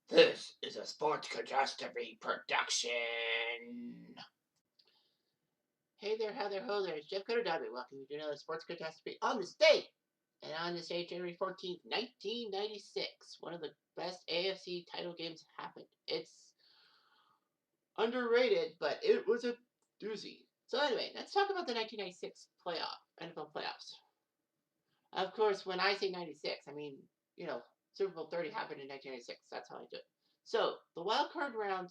This is a Sports Catastrophe production. Hey there, how there, ho there, it's Jeff Cutastrophe. Welcome to another Sports Catastrophe on this date. And on this date, January 14th, 1996, one of the best AFC title games happened. It's underrated, but it was a doozy. So anyway, let's talk about the 1996 NFL playoffs. Of course, when I say 96, I mean, Super Bowl 30 happened in 1996. That's how I do it. So the wild card round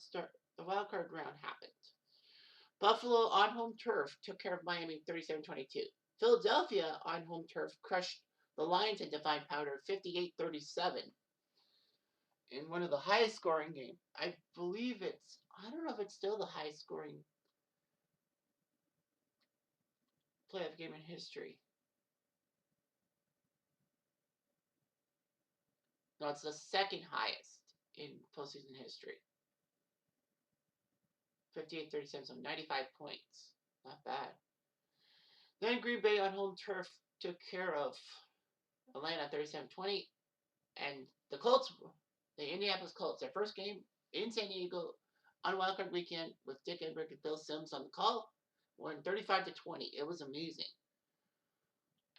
happened. Buffalo on home turf took care of Miami 37-22. Philadelphia on home turf crushed the Lions in divine powder 58-37 in one of the highest scoring games. I don't know if it's still the highest scoring playoff game in history. No, it's the second highest in postseason history. 58-37, so 95 points. Not bad. Then Green Bay on home turf took care of Atlanta 37-20. And the Indianapolis Colts, their first game in San Diego on wildcard weekend with Dick Enberg and Bill Sims on the call, won 35-20. It was amazing.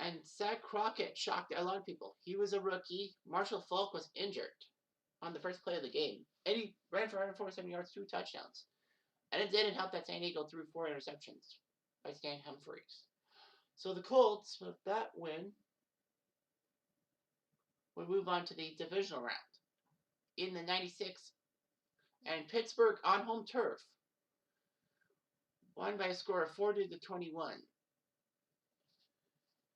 And Zach Crockett shocked a lot of people. He was a rookie. Marshall Faulk was injured on the first play of the game. And he ran for 147 yards, 2 touchdowns. And it didn't help that San Diego threw 4 interceptions by Stan Humphries. So the Colts, with that win, would move on to the divisional round. In the 96, and Pittsburgh on home turf won by a score of 40-21,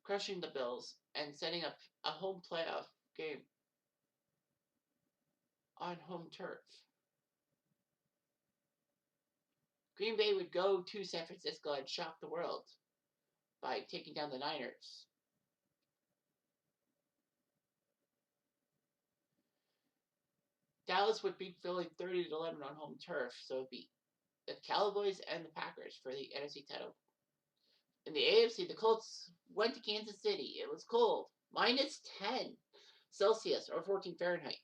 crushing the Bills and setting up a home playoff game on home turf. Green Bay would go to San Francisco and shock the world by taking down the Niners. Dallas would beat Philly 30-11 on home turf, so it'd be the Cowboys and the Packers for the NFC title. In the AFC, the Colts went to Kansas City. It was cold, -10 Celsius or 14 Fahrenheit.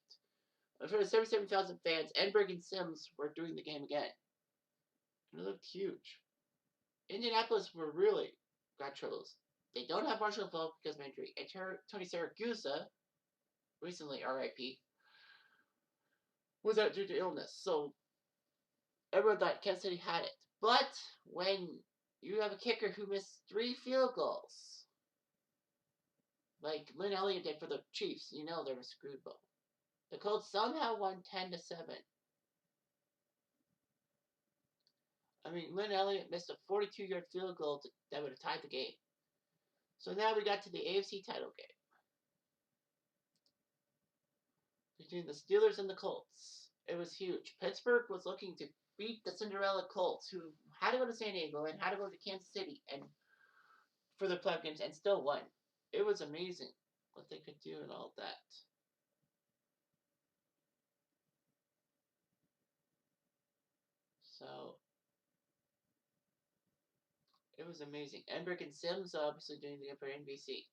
And for the 77,000 fans, Enberg and Sims were doing the game again. It looked huge. Indianapolis were really got troubles. They don't have Marshall Faulk because of injury, and Tony Siragusa, recently RIP, was out due to illness. So everyone thought Kansas City had it. But when you have a kicker who missed 3 field goals, like Lynn Elliott did for the Chiefs, they're a screwed ball. The Colts somehow won 10-7. I mean, Lynn Elliott missed a 42-yard field goal that would have tied the game. So now we got to the AFC title game between the Steelers and the Colts. It was huge. Pittsburgh was looking to beat the Cinderella Colts, who had to go to San Diego and had to go to Kansas City and for their playoff games and still won. It was amazing what they could do and all that. So it was amazing. Enberg and Sims obviously doing the game for NBC.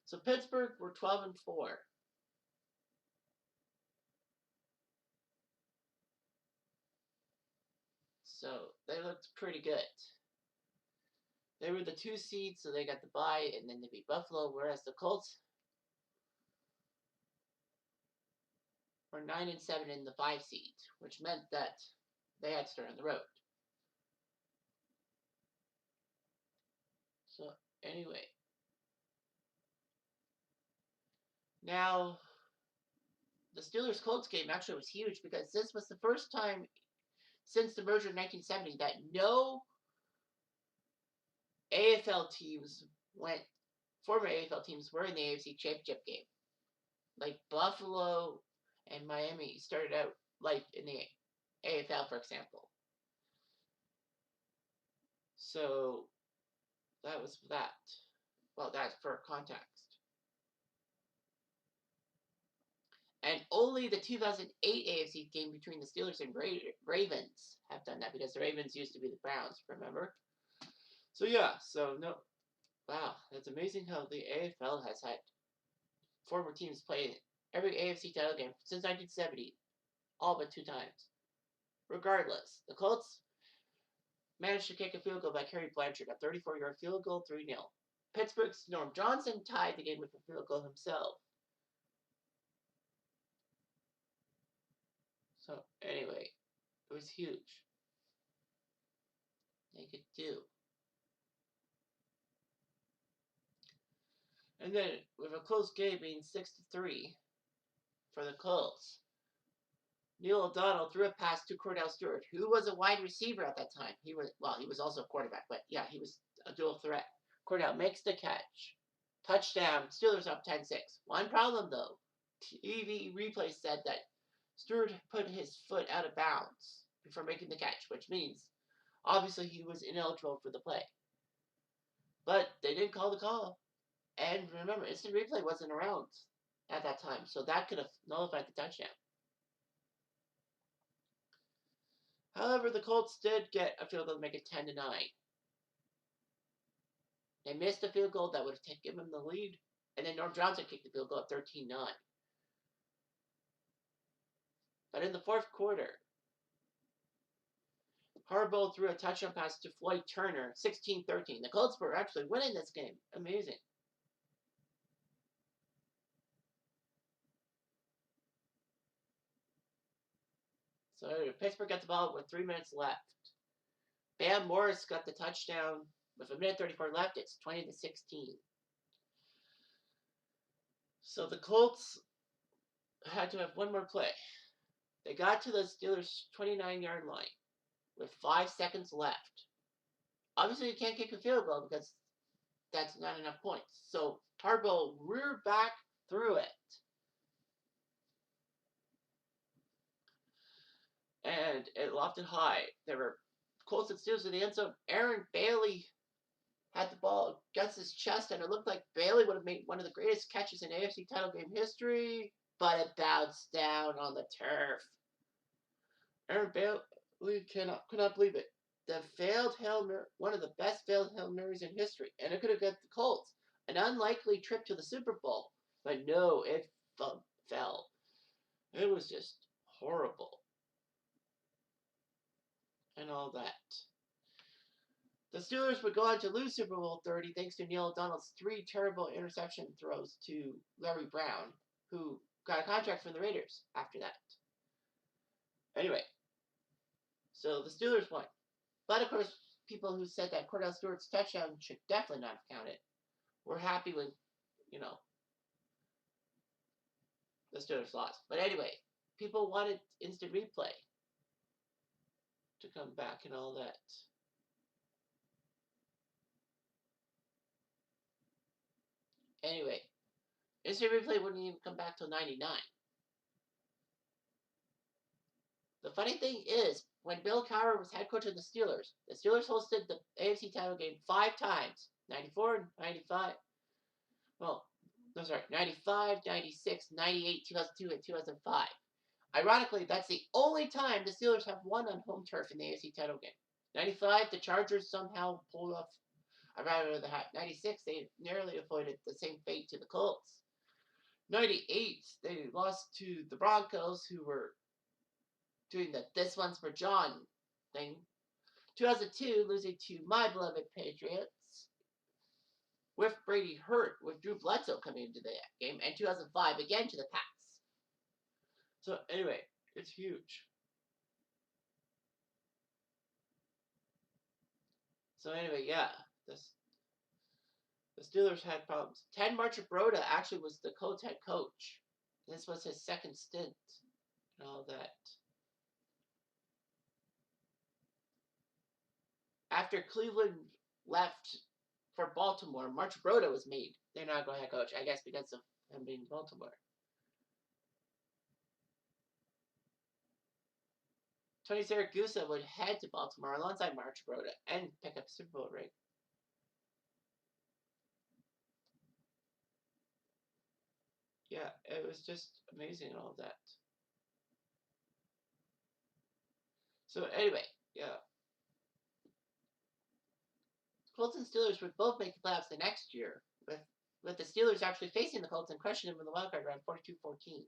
So Pittsburgh were 12-4. So they looked pretty good. They were the 2 seeds, so they got the bye, and then they beat Buffalo, whereas the Colts were 9-7 in the 5 seed, which meant that they had to start on the road. So anyway, now the Steelers-Colts game actually was huge because this was the first time since the merger in 1970 that no former AFL teams were in the AFC Championship game. Like Buffalo and Miami started out like in the AFL, for example. So that was that. Well, that's for context. And only the 2008 AFC game between the Steelers and Ravens have done that because the Ravens used to be the Browns, remember? So yeah, wow, that's amazing how the AFL has had former teams play every AFC title game since 1970 all but 2 times. Regardless, the Colts managed to kick a field goal by Kerry Blanchard, a 34-yard field goal, 3-0. Pittsburgh's Norm Johnson tied the game with a field goal himself. So, anyway, it was huge. They could do. And then, with a close game being 6-3 for the Colts, Neil O'Donnell threw a pass to Cordell Stewart, who was a wide receiver at that time. He was also a quarterback, but yeah, he was a dual threat. Cordell makes the catch. Touchdown. Steelers up 10-6. One problem, though. TV replay said that Stewart put his foot out of bounds before making the catch, which means, obviously, he was ineligible for the play. But they didn't call the call. And remember, instant replay wasn't around at that time, so that could have nullified the touchdown. However, the Colts did get a field goal to make it 10-9. They missed a field goal that would have given them the lead, and then Norm Johnson kicked the field goal at 13-9. But in the fourth quarter, Harbaugh threw a touchdown pass to Floyd Turner, 16-13. The Colts were actually winning this game. Amazing. So Pittsburgh got the ball with 3 minutes left. Bam Morris got the touchdown with 1:34 left. It's 20-16. So the Colts had to have one more play. They got to the Steelers' 29-yard line with 5 seconds left. Obviously, you can't kick a field goal because that's not enough points. So Harbaugh reared back, threw it. And it lofted high. There were Colts and Steelers in the end zone. Aaron Bailey had the ball against his chest, and it looked like Bailey would have made one of the greatest catches in AFC title game history, but it bounced down on the turf. Aaron Bailey could not believe it. The failed Hail Mary, one of the best failed Hail Marys in history, and it could have got the Colts an unlikely trip to the Super Bowl, but no, it fell. It was just horrible. And all that. The Steelers would go on to lose Super Bowl 30 thanks to Neil O'Donnell's 3 terrible interception throws to Larry Brown, who got a contract from the Raiders after that. Anyway, so the Steelers won. But of course, people who said that Cordell Stewart's touchdown should definitely not have counted were happy with, the Steelers lost. But anyway, people wanted instant replay to come back and all that. Anyway, instant replay wouldn't even come back till 99. The funny thing is, when Bill Cowher was head coach of the Steelers hosted the AFC title game 5 times. 94, 95. Well, no, sorry. 95, 96, 98, 2002, and 2005. Ironically, that's the only time the Steelers have won on home turf in the AFC title game. 95, the Chargers somehow pulled off a rabbit out of the hat. 96, they narrowly avoided the same fate to the Colts. 98, they lost to the Broncos, who were doing the "this one's for John" thing. 2002, losing to my beloved Patriots, with Brady hurt, with Drew Bledsoe coming into the game, and 2005 again to the Pats. So anyway, it's huge. So anyway, yeah, the Steelers had problems. Ted Marchibroda actually was the Colts head coach. This was his second stint and all that. After Cleveland left for Baltimore, Marchibroda was made their inaugural head coach, I guess because of him being in Baltimore. Tony Siragusa would head to Baltimore alongside Marchibroda and pick up a Super Bowl ring. Yeah, it was just amazing and all that. So anyway, yeah. Colts and Steelers would both make the playoffs the next year, with the Steelers actually facing the Colts and crushing them in the wildcard round 42-14.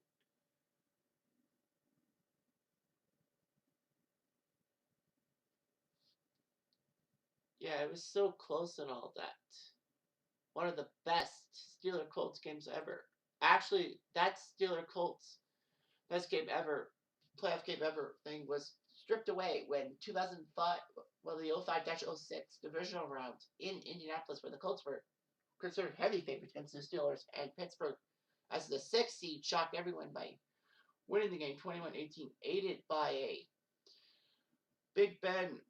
Yeah, it was so close and all that. One of the best Steeler Colts games ever. Actually, that Steeler Colts best game ever, playoff game ever thing was stripped away when 2005, well, the 05-06 divisional round in Indianapolis, where the Colts were considered heavy favorites against the Steelers, and Pittsburgh, as the sixth seed, shocked everyone by winning the game 21-18, aided by a Big Ben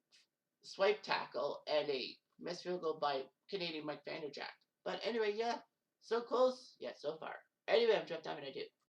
swipe tackle and a missed field goal by Canadian Mike Vanderjack. But anyway, yeah, so close, yet so far. Anyway, I'm Jeff Diamond. I do.